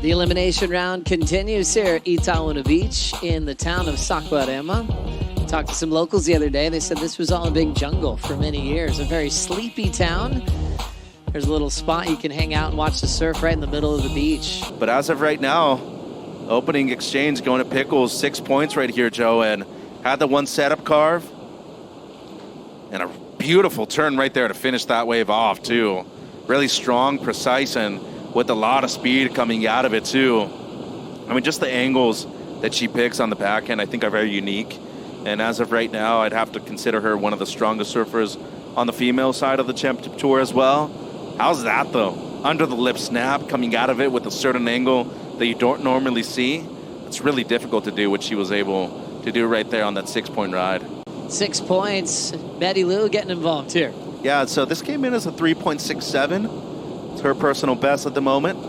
The elimination round continues here at Itaúna Beach in the town of Saquarema. Talked to some locals the other day. They said this was all a big jungle for many years. A very sleepy town. There's a little spot you can hang out and watch the surf right in the middle of the beach. But as of right now, opening exchange going to Pickles, 6 points right here, Joe, and had the one setup carve. And a beautiful turn right there to finish that wave off, too. Really strong, precise, and with a lot of speed coming out of it, too. I mean, just the angles that she picks on the backhand, I think, are very unique. And as of right now, I'd have to consider her one of the strongest surfers on the female side of the Championship Tour as well. How's that, though? Under the lip snap, coming out of it with a certain angle that you don't normally see. It's really difficult to do what she was able to do right there on that 6 point ride. 6 points. Bettylou getting involved here. Yeah, so this came in as a 3.67. It's her personal best at the moment.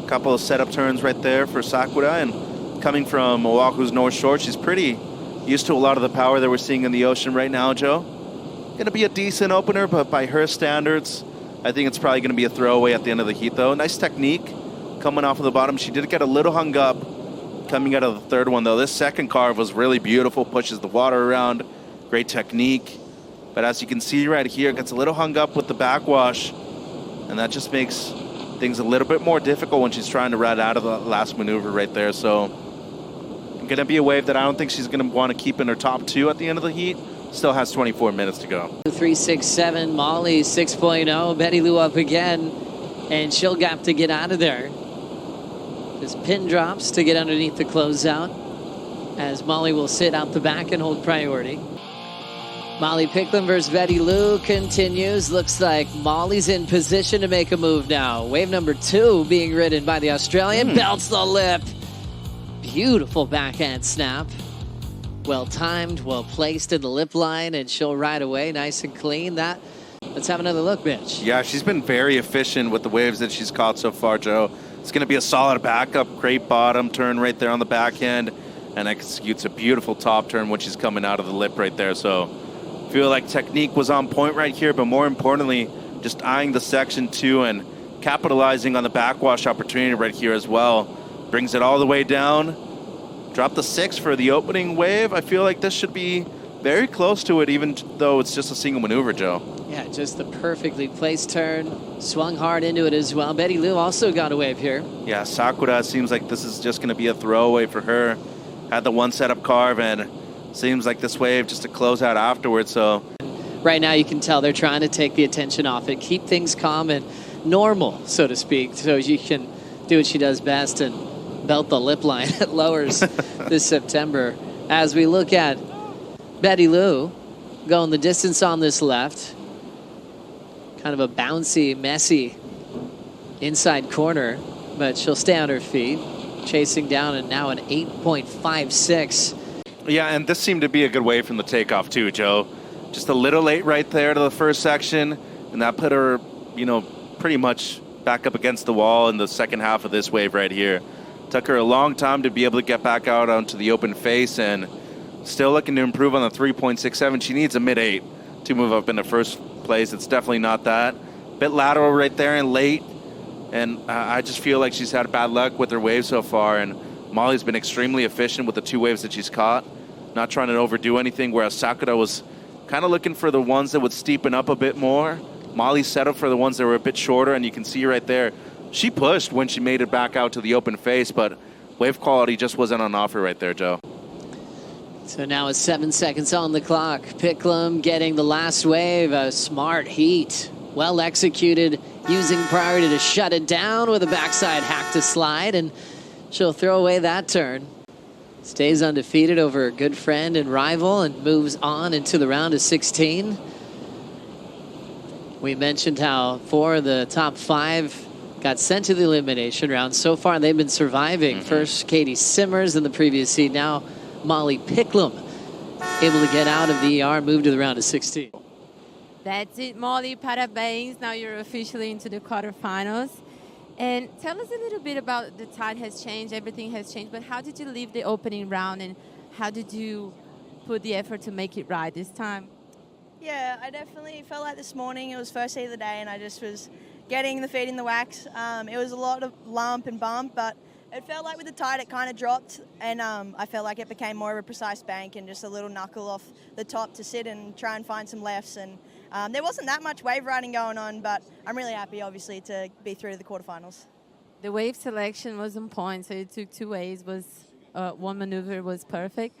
A couple of setup turns right there for Sakura, and coming from Oahu's North Shore, she's pretty used to a lot of the power that we're seeing in the ocean right now, Joe. Gonna be a decent opener, but by her standards, I think it's probably gonna be a throwaway at the end of the heat, though. Nice technique coming off of the bottom. She did get a little hung up coming out of the third one, though. This second carve was really beautiful, pushes the water around, great technique. But as you can see right here, it gets a little hung up with the backwash, and that just makes things a little bit more difficult when she's trying to ride out of the last maneuver right there. So going to be a wave that I don't think she's going to want to keep in her top two at the end of the heat. Still has 24 minutes to go. 3.67, Molly 6.0, Bettylou up again, and she'll gap to get out of there. Just pin drops to get underneath the closeout, as Molly will sit out the back and hold priority. Molly Picklum versus Bettylou continues. Looks like Molly's in position to make a move now. Wave number 2 being ridden by the Australian. Belts the lip. Beautiful backhand snap. Well timed, well placed in the lip line, and she'll ride away nice and clean. Let's have another look, Mitch. Yeah, she's been very efficient with the waves that she's caught so far, Joe. It's going to be a solid backup, great bottom turn right there on the backhand, and executes a beautiful top turn when she's coming out of the lip right there. So feel like technique was on point right here, but more importantly, just eyeing the section too and capitalizing on the backwash opportunity right here as well. Brings it all the way down. Drop the 6 for the opening wave. I feel like this should be very close to it, even though it's just a single maneuver, Joe. Yeah, just the perfectly placed turn. Swung hard into it as well. Bettylou also got a wave here. Yeah, Sakura seems like this is just going to be a throwaway for her. Had the one setup carve, and seems like this wave just to close out afterwards. So right now you can tell they're trying to take the attention off it, keep things calm and normal, so to speak, so she can do what she does best and belt the lip line at lowers this September. As we look at Bettylou going the distance on this left, kind of a bouncy, messy inside corner, but she'll stay on her feet, chasing down, and now an 8.56. Yeah, and this seemed to be a good wave from the takeoff too, Joe. Just a little late right there to the first section, and that put her, pretty much back up against the wall in the second half of this wave right here. Took her a long time to be able to get back out onto the open face, and still looking to improve on the 3.67. She needs a mid-8 to move up into first place. It's definitely not that. Bit lateral right there and late, and I just feel like she's had bad luck with her waves so far, and Molly's been extremely efficient with the 2 waves that she's caught. Not trying to overdo anything, whereas Sakura was kind of looking for the ones that would steepen up a bit more. Molly set up for the ones that were a bit shorter, and you can see right there, she pushed when she made it back out to the open face, but wave quality just wasn't on offer right there, Joe. So now it's 7 seconds on the clock. Picklum getting the last wave. A smart heat. Well executed, using priority to shut it down with a backside hack to slide, and she'll throw away that turn. Stays undefeated over her good friend and rival and moves on into the round of 16. We mentioned how 4 of the top 5 got sent to the elimination round. So far, they've been surviving. First, Katie Simmers in the previous seed. Now, Molly Picklum able to get out of the ER, move to the round of 16. That's it, Molly. Parabéns. Now you're officially into the quarterfinals. And tell us a little bit about the tide has changed, everything has changed, but how did you leave the opening round, and how did you put the effort to make it right this time? Yeah, I definitely felt like this morning, it was first heat of the day, and I just was getting the feet in the wax. It was a lot of lump and bump, but It felt like with the tide it kind of dropped, and I felt like it became more of a precise bank and just a little knuckle off the top to sit and try and find some lefts. And there wasn't that much wave riding going on, but I'm really happy, obviously, to be through to the quarterfinals. The wave selection was on point, so you took 2 waves. One maneuver was perfect.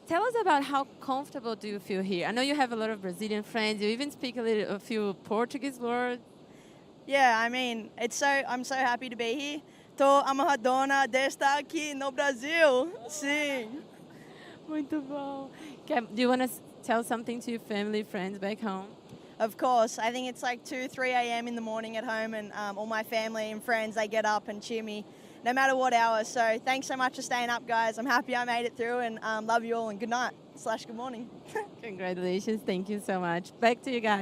Tell us about how comfortable do you feel here? I know you have a lot of Brazilian friends. You even speak a few Portuguese words. Yeah, I mean, I'm so happy to be here. Tô amarradona de estar aqui no Brasil. Sim. Muito bom. Do you want to tell something to your family, friends back home? Of course. I think it's like 2, 3 a.m. in the morning at home, and all my family and friends, they get up and cheer me no matter what hour. So thanks so much for staying up, guys. I'm happy I made it through, and love you all, and good night / good morning. Congratulations. Thank you so much. Back to you guys.